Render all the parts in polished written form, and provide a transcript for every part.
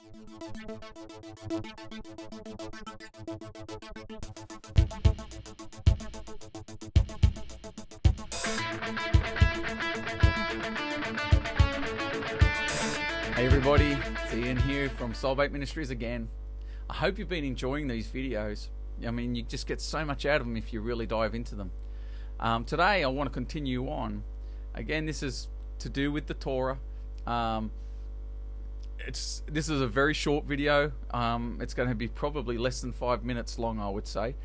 Hey everybody, it's Ian here from Soulbait Ministries again. I hope you've been enjoying these videos. I mean, you just get so much out of them if you really dive into them. Today I want to continue on. Again, this is to do with the Torah. This is a very short video. It's going to be probably less than 5 minutes long, I would say.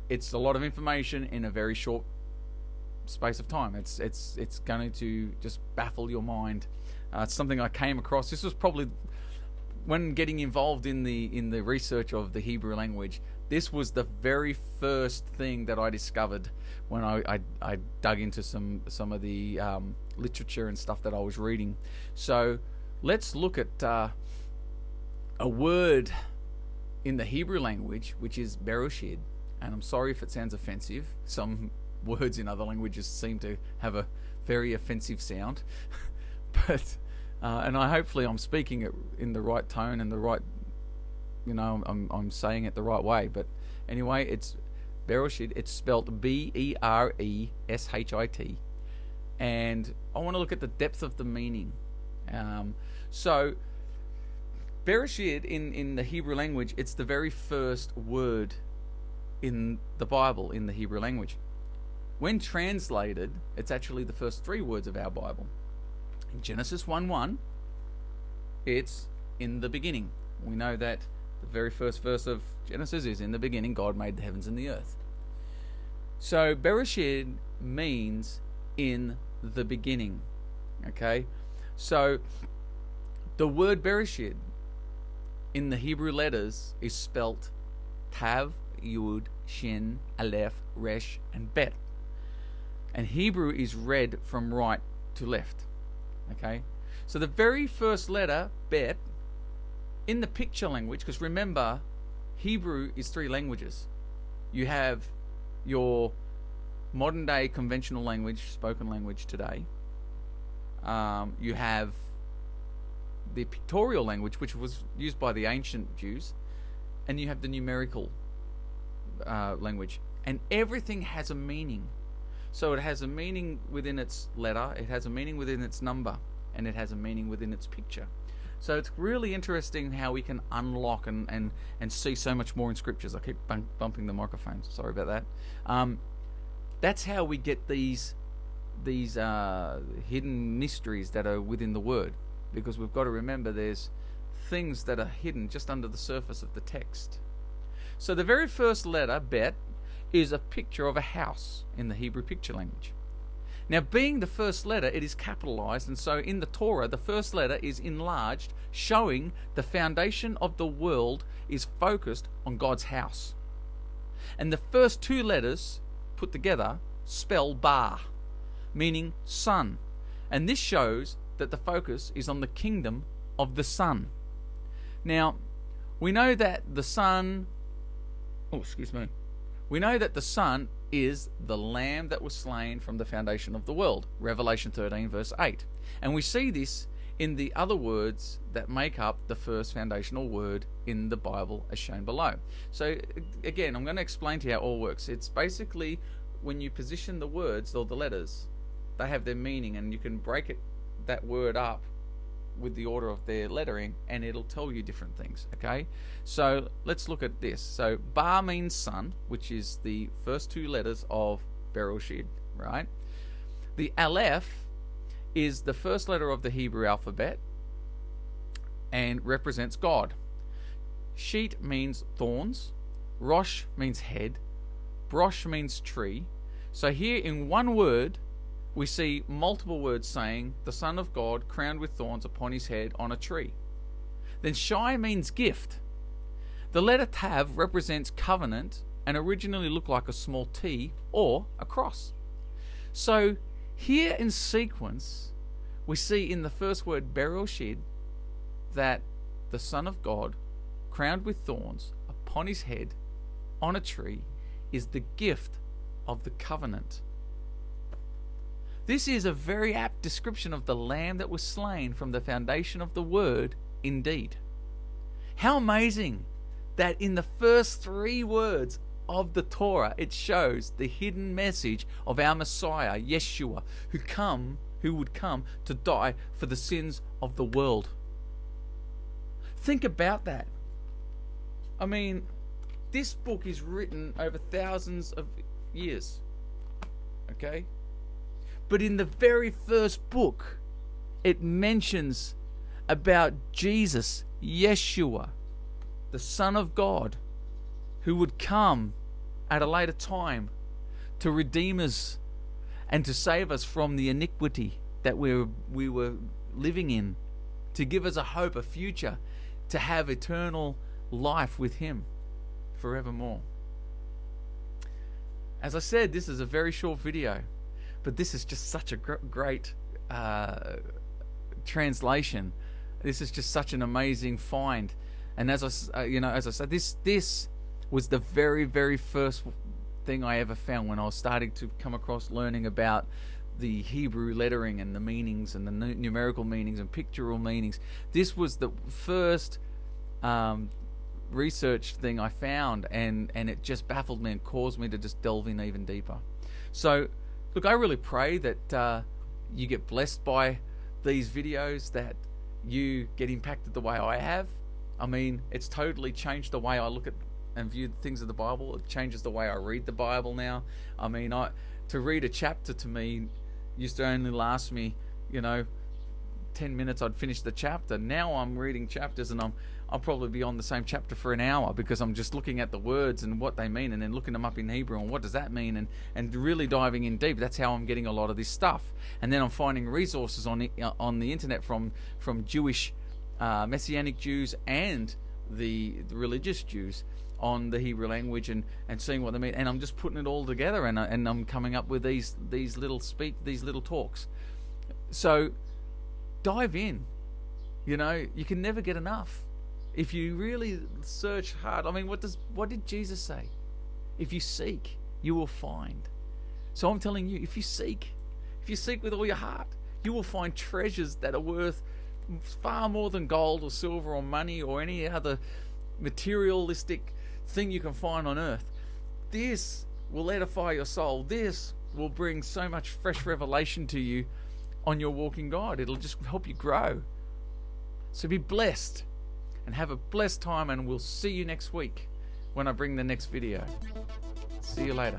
It's a lot of information in a very short space of time. It's going to just baffle your mind. It's something I came across. This was probably when getting involved in the research of the Hebrew language. This was the very first thing that I discovered when I dug into some of the literature and stuff that I was reading. So let's look at a word in the Hebrew language, which is Bereshit. And I'm sorry if it sounds offensive. Some words in other languages seem to have a very offensive sound. But and hopefully I'm speaking it in the right tone and the right, I'm saying it the right way. But anyway, it's Bereshit. It's spelled Bereshit, and I want to look at the depth of the meaning. So Bereshit in the Hebrew language, it's the very first word in the Bible in the Hebrew language. When translated, it's actually the first 3 words of our Bible. In Genesis 1:1, it's in the beginning. We know that the very first verse of Genesis is, in the beginning God made the heavens and the earth. So Bereshit means in the beginning. Okay? So the word Bereshit in the Hebrew letters is spelt Tav, Yud, Shin, Aleph, Resh, and Bet. And Hebrew is read from right to left. Okay, so the very first letter, Bet, in the picture language, because remember, Hebrew is 3 languages. You have your modern day conventional language, spoken language today. You have the pictorial language, which was used by the ancient Jews, and you have the numerical language. And everything has a meaning. So it has a meaning within its letter, it has a meaning within its number, and it has a meaning within its picture. So it's really interesting how we can unlock and see so much more in scriptures. I keep bumping the microphone, sorry about that. That's how we get these hidden mysteries that are within the word, because we've got to remember there's things that are hidden just under the surface of the text. So the very first letter, Bet, is a picture of a house in the Hebrew picture language. Now, being the first letter, it is capitalized, and so in the Torah, the first letter is enlarged, showing the foundation of the world is focused on God's house. And the first 2 letters put together spell Ba, meaning sun. And this shows that the focus is on the kingdom of the sun. Now, we know that the sun... We know that the Son is the Lamb that was slain from the foundation of the world, Revelation 13 verse 8. And we see this in the other words that make up the first foundational word in the Bible as shown below. So again, I'm going to explain to you how it all works. It's basically when you position the words or the letters, they have their meaning, and you can break that word up with the order of their lettering, and it'll tell you different things. Okay, so let's look at this. So Ba means sun, which is the first 2 letters of Bereshit, right? The Aleph is the first letter of the Hebrew alphabet and represents God. Sheet means thorns. Rosh means head. Brosh means tree. So here in one word we see multiple words saying the Son of God crowned with thorns upon his head on a tree. Then Shai means gift. The letter Tav represents covenant and originally looked like a small T or a cross. So here in sequence, we see in the first word Bereshit that the Son of God crowned with thorns upon his head on a tree is the gift of the covenant. This is a very apt description of the Lamb that was slain from the foundation of the Word indeed. How amazing that in the first 3 words of the Torah, it shows the hidden message of our Messiah, Yeshua, who would come to die for the sins of the world. Think about that. I mean, this book is written over thousands of years. Okay? But in the very first book, it mentions about Jesus, Yeshua, the Son of God, who would come at a later time to redeem us and to save us from the iniquity that we were living in, to give us a hope, a future, to have eternal life with Him forevermore. As I said, this is a very short video, but this is just such a great translation. This is just such an amazing find. And as I said, this was the very, very first thing I ever found when I was starting to come across learning about the Hebrew lettering and the meanings and the numerical meanings and pictorial meanings. This was the first research thing I found, and it just baffled me and caused me to just delve in even deeper. So, look, I really pray that you get blessed by these videos, that you get impacted the way I have. I mean, it's totally changed the way I look at and view things of the Bible. It changes the way I read the Bible now. I mean, to read a chapter to me used to only last me, 10 minutes. I'd finish the chapter. Now I'm reading chapters and I'll probably be on the same chapter for an hour, because I'm just looking at the words and what they mean, and then looking them up in Hebrew and what does that mean, and really diving in deep. That's how I'm getting a lot of this stuff. And then I'm finding resources on the internet from Jewish Messianic Jews and the religious Jews on the Hebrew language, and seeing what they mean, and I'm just putting it all together, and I'm coming up with these little talks. So dive in. You can never get enough if you really search hard. I mean, what did Jesus say? If you seek, you will find. So I'm telling you, if you seek with all your heart, you will find treasures that are worth far more than gold or silver or money or any other materialistic thing you can find on earth. This will edify your soul. This will bring so much fresh revelation to you on your walk in God. It'll just help you grow. So be blessed and have a blessed time, and we'll see you next week when I bring the next video. See you later.